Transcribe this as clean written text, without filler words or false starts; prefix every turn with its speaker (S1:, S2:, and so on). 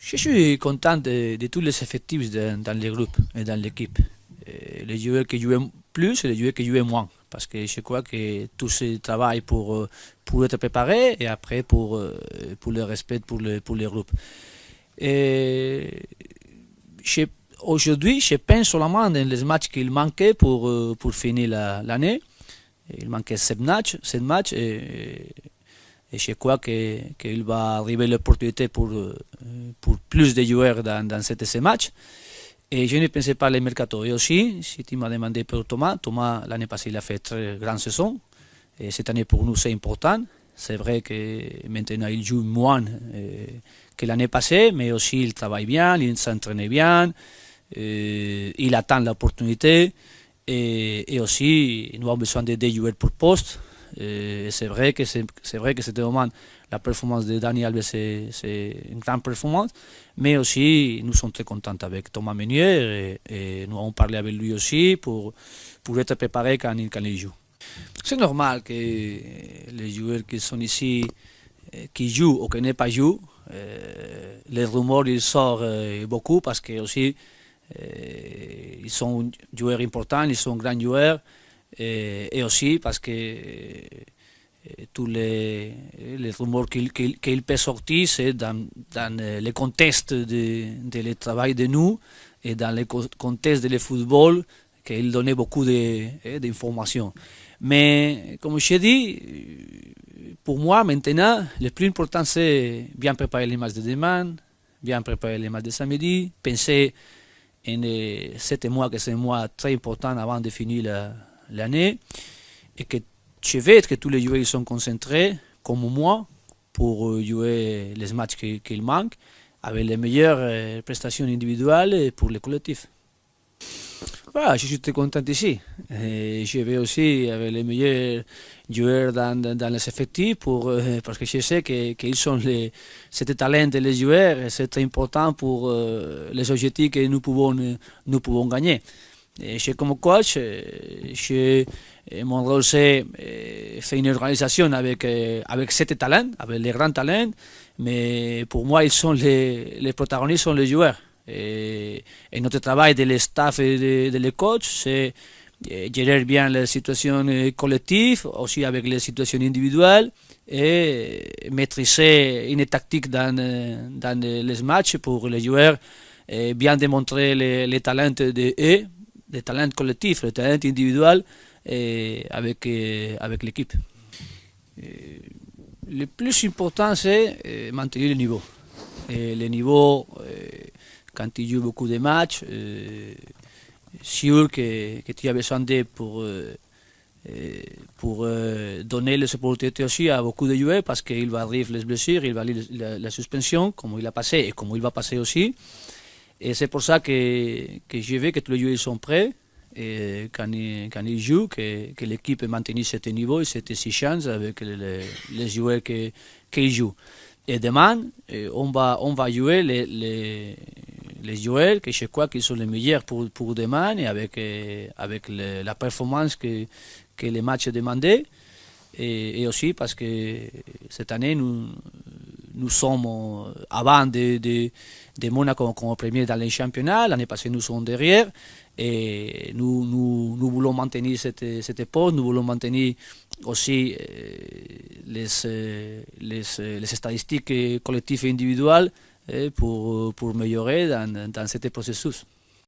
S1: Je suis content de tous les effectifs dans le groupe et dans l'équipe. Les joueurs qui jouent plus et les joueurs qui jouent moins. Parce que je crois que tout ce travail pour être préparé et après pour le respect pour le groupe. Et je- Aujourd'hui, je pense seulement dans les matchs qu'il manquait pour finir l'année. Il manquait 7 matchs et je crois qu'il va arriver l'opportunité pour plus de joueurs dans ces matchs. Et je ne pensais pas le mercato. Et aussi, si tu m'as demandé pour Thomas l'année passée, il a fait une très grande saison. Et cette année pour nous, c'est important. C'est vrai que maintenant, il joue moins que l'année passée, mais aussi il travaille bien, il s'entraîne bien, il attend l'opportunité. Et aussi, nous avons besoin de deux joueurs pour poste. C'est vrai que c'était moment la performance de Dani Alves, c'est une grande performance, mais aussi nous sommes très contents avec Thomas Meunier et nous avons parlé avec lui aussi pour être préparé quand il joue. C'est normal que les joueurs qui sont ici, qui jouent ou qui ne pas jouent, les rumeurs ils sortent beaucoup parce que aussi ils sont joueurs importants, ils sont grands joueurs et aussi parce que tous les rumeurs qu'il peut sortir, c'est dans le contexte de le travail de nous et dans le contexte de le football qu'il donnait beaucoup d'informations. Mais comme je dis, pour moi maintenant, le plus important c'est bien préparer les matchs de demain, bien préparer les matchs de samedi, penser en 7 mois que c'est un mois très important avant de finir l'année et que je veux que tous les joueurs sont concentrés, comme moi, pour jouer les matchs qu'il manque, avec les meilleures prestations individuelles pour le collectif. Voilà, je suis très content ici. Et je vais aussi avec les meilleurs joueurs dans les effectifs parce que je sais qu'ils sont cet talent des joueurs et c'est très important pour les objectifs que nous pouvons gagner. Et comme coach, mon rôle c'est faire une organisation avec cet talent, avec les grands talents, mais pour moi, les protagonistes sont les joueurs. Et notre travail de le staff et de les coachs, c'est gérer bien les situations collectives, aussi avec les situations individuelles, et maîtriser une tactique dans les matchs pour les joueurs, et bien démontrer les talents des talents collectifs, les talents individuels avec l'équipe. Le plus important, c'est maintenir le niveau. Et le niveau, quand tu joues beaucoup de matchs, sûr que tu as besoin d'aide pour donner les opportunités aussi à beaucoup de joueurs parce qu'il va arriver les blessures, il va arriver la suspension, comme il a passé et comme il va passer aussi. Et c'est pour ça que je veux que tous les joueurs sont prêts et quand ils jouent, que l'équipe maintienne ce niveau et cette exigence avec les joueurs qui jouent. Et demain, on va jouer les joueurs que je crois qu'ils sont les meilleurs pour demain et avec la performance que les matchs demandaient. Et aussi parce que cette année, nous sommes avant de Monaco comme premier dans les championnats. L'année passée, nous sommes derrière. Et nous voulons maintenir cette poste, nous voulons maintenir aussi les statistiques collectives et individuelles pour améliorer dans ce processus.